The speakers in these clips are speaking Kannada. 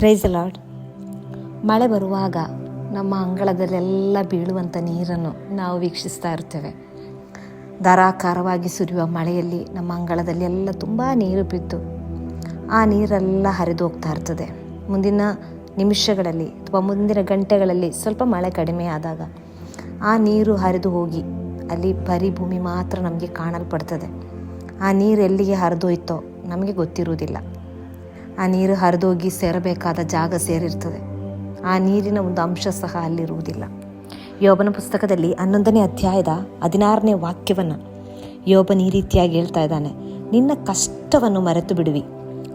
Praise the lord. ಮಳೆ ಬರುವಾಗ ನಮ್ಮ ಅಂಗಳದಲ್ಲೆಲ್ಲ ಬೀಳುವಂಥ ನೀರನ್ನು ನಾವು ವೀಕ್ಷಿಸ್ತಾ ಇರ್ತೇವೆ. ಧಾರಾಕಾರವಾಗಿ ಸುರಿಯುವ ಮಳೆಯಲ್ಲಿ ನಮ್ಮ ಅಂಗಳದಲ್ಲಿ ಎಲ್ಲ ತುಂಬ ನೀರು ಬಿದ್ದು ಆ ನೀರೆಲ್ಲ ಹರಿದು ಹೋಗ್ತಾ ಇರ್ತದೆ. ಮುಂದಿನ ನಿಮಿಷಗಳಲ್ಲಿ ಅಥವಾ ಮುಂದಿನ ಗಂಟೆಗಳಲ್ಲಿ ಸ್ವಲ್ಪ ಮಳೆ ಕಡಿಮೆ ಆದಾಗ ಆ ನೀರು ಹರಿದು ಹೋಗಿ ಅಲ್ಲಿ ಬರೀ ಭೂಮಿ ಮಾತ್ರ ನಮಗೆ ಕಾಣಲ್ಪಡ್ತದೆ. ಆ ನೀರು ಎಲ್ಲಿಗೆ ಹರಿದೋಯ್ತೋ ನಮಗೆ ಗೊತ್ತಿರುವುದಿಲ್ಲ. ಆ ನೀರು ಹರಿದೋಗಿ ಸೇರಬೇಕಾದ ಜಾಗ ಸೇರಿರ್ತದೆ. ಆ ನೀರಿನ ಒಂದು ಅಂಶ ಸಹ ಅಲ್ಲಿರುವುದಿಲ್ಲ. ಯೋಬನ ಪುಸ್ತಕದಲ್ಲಿ 11ನೇ ಅಧ್ಯಾಯದ 16ನೇ ವಾಕ್ಯವನ್ನು ಯೋಬನ ಈ ರೀತಿಯಾಗಿ ಹೇಳ್ತಾ ಇದ್ದಾನೆ. ನಿನ್ನ ಕಷ್ಟವನ್ನು ಮರೆತು ಬಿಡುವಿ,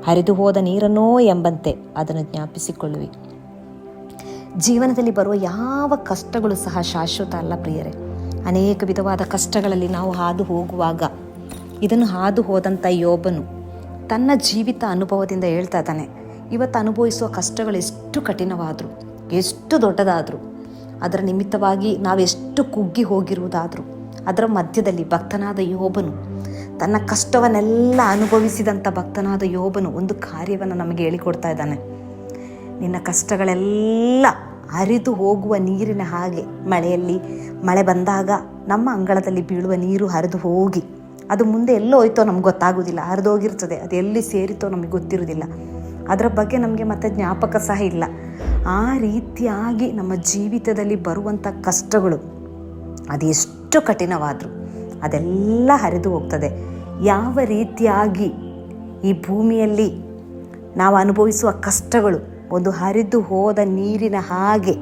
ಹರಿದು ಹೋದ ನೀರನ್ನೋ ಎಂಬಂತೆ ಅದನ್ನು ಜ್ಞಾಪಿಸಿಕೊಳ್ಳುವಿ. ಜೀವನದಲ್ಲಿ ಬರುವ ಯಾವ ಕಷ್ಟಗಳು ಸಹ ಶಾಶ್ವತ ಅಲ್ಲ ಪ್ರಿಯರೇ. ಅನೇಕ ವಿಧವಾದ ಕಷ್ಟಗಳಲ್ಲಿ ನಾವು ಹಾದು ಹೋಗುವಾಗ ಇದನ್ನು ಹಾದು ಹೋದಂಥ ಯೋಬನು ತನ್ನ ಜೀವಿತ ಅನುಭವದಿಂದ ಹೇಳ್ತಾ ಇದ್ದಾನೆ, ಇವತ್ತು ಅನುಭವಿಸುವ ಕಷ್ಟಗಳು ಎಷ್ಟು ಕಠಿಣವಾದರೂ, ಎಷ್ಟು ದೊಡ್ಡದಾದರೂ, ಅದರ ನಿಮಿತ್ತವಾಗಿ ನಾವೆಷ್ಟು ಕುಗ್ಗಿ ಹೋಗಿರುವುದಾದರೂ, ಅದರ ಮಧ್ಯದಲ್ಲಿ ಭಕ್ತನಾದ ಯೋಬನು, ತನ್ನ ಕಷ್ಟವನ್ನೆಲ್ಲ ಅನುಭವಿಸಿದಂಥ ಭಕ್ತನಾದ ಯೋಬನು ಒಂದು ಕಾರ್ಯವನ್ನು ನಮಗೆ ಹೇಳಿಕೊಡ್ತಾ ಇದ್ದಾನೆ. ನಿನ್ನ ಕಷ್ಟಗಳೆಲ್ಲ ಹರಿದು ಹೋಗುವ ನೀರಿನ ಹಾಗೆ. ಮಳೆ ಬಂದಾಗ ನಮ್ಮ ಅಂಗಳದಲ್ಲಿ ಬೀಳುವ ನೀರು ಹರಿದು ಹೋಗಿ ಅದು ಮುಂದೆ ಎಲ್ಲೋ ಹೋಯ್ತೋ ನಮ್ಗೆ ಗೊತ್ತಾಗೋದಿಲ್ಲ, ಹರಿದೋಗಿರ್ತದೆ. ಅದು ಎಲ್ಲಿ ಸೇರಿತೋ ನಮಗೆ ಗೊತ್ತಿರೋದಿಲ್ಲ. ಅದರ ಬಗ್ಗೆ ನಮಗೆ ಮತ್ತೆ ಜ್ಞಾಪಕ ಸಹ ಇಲ್ಲ. ಆ ರೀತಿಯಾಗಿ ನಮ್ಮ ಜೀವಿತದಲ್ಲಿ ಬರುವಂಥ ಕಷ್ಟಗಳು ಅದೆಷ್ಟು ಕಠಿಣವಾದರೂ ಅದೆಲ್ಲ ಹರಿದು ಹೋಗ್ತದೆ. ಯಾವ ರೀತಿಯಾಗಿ ಈ ಭೂಮಿಯಲ್ಲಿ ನಾವು ಅನುಭವಿಸುವ ಕಷ್ಟಗಳು ಒಂದು ಹರಿದು ಹೋದ ನೀರಿನ ಹಾಗೆ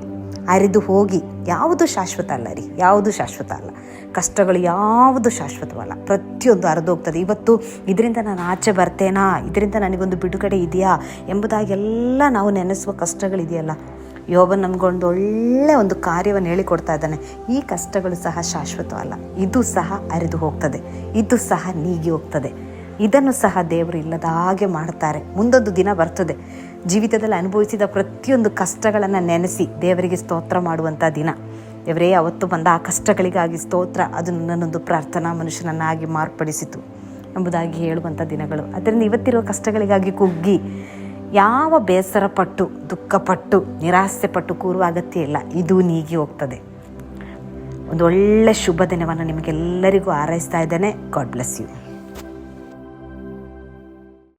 ಹರಿದು ಹೋಗಿ, ಯಾವುದು ಶಾಶ್ವತ ಅಲ್ಲ ರೀ, ಯಾವುದು ಶಾಶ್ವತ ಅಲ್ಲ. ಕಷ್ಟಗಳು ಯಾವುದು ಶಾಶ್ವತವಲ್ಲ. ಪ್ರತಿಯೊಂದು ಹರಿದೋಗ್ತದೆ. ಇವತ್ತು ಇದರಿಂದ ನಾನು ಆಚೆ ಬರ್ತೇನಾ, ಇದರಿಂದ ನನಗೊಂದು ಬಿಡುಗಡೆ ಇದೆಯಾ ಎಂಬುದಾಗೆಲ್ಲ ನಾವು ನೆನೆಸುವ ಕಷ್ಟಗಳಿದೆಯಲ್ಲ, ಯೋಬನ್ ನಮಗೊಂದು ಒಳ್ಳೆಯ ಒಂದು ಕಾರ್ಯವನ್ನು ಹೇಳಿಕೊಡ್ತಾ ಇದ್ದಾನೆ. ಈ ಕಷ್ಟಗಳು ಸಹ ಶಾಶ್ವತವಲ್ಲ. ಇದು ಸಹ ಹರಿದು ಹೋಗ್ತದೆ, ಇದು ಸಹ ನೀಗಿ ಹೋಗ್ತದೆ. ಇದನ್ನು ಸಹ ದೇವರು ಇಲ್ಲದ ಹಾಗೆ ಮಾಡ್ತಾರೆ. ಮುಂದೊಂದು ದಿನ ಬರ್ತದೆ, ಜೀವಿತದಲ್ಲಿ ಅನುಭವಿಸಿದ ಪ್ರತಿಯೊಂದು ಕಷ್ಟಗಳನ್ನು ನೆನೆಸಿ ದೇವರಿಗೆ ಸ್ತೋತ್ರ ಮಾಡುವಂಥ ದಿನ. ದೇವರೇ, ಅವತ್ತು ಬಂದ ಆ ಕಷ್ಟಗಳಿಗಾಗಿ ಸ್ತೋತ್ರ, ಅದು ನನ್ನೊಂದು ಪ್ರಾರ್ಥನಾ ಮನುಷ್ಯನನ್ನಾಗಿ ಮಾರ್ಪಡಿಸಿತು ಎಂಬುದಾಗಿ ಹೇಳುವಂಥ ದಿನಗಳು. ಅದರಿಂದ ಇವತ್ತಿರುವ ಕಷ್ಟಗಳಿಗಾಗಿ ಕುಗ್ಗಿ ಯಾವ ಬೇಸರಪಟ್ಟು, ದುಃಖಪಟ್ಟು, ನಿರಾಸೆಪಟ್ಟು ಕೂರುವ ಅಗತ್ಯ ಇಲ್ಲ. ಇದು ನೀಗಿ ಹೋಗ್ತದೆ. ಒಂದು ಒಳ್ಳೆ ಶುಭ ದಿನವನ್ನು ನಿಮಗೆಲ್ಲರಿಗೂ ಹಾರೈಸ್ತಾ ಇದ್ದೇನೆ. God bless you.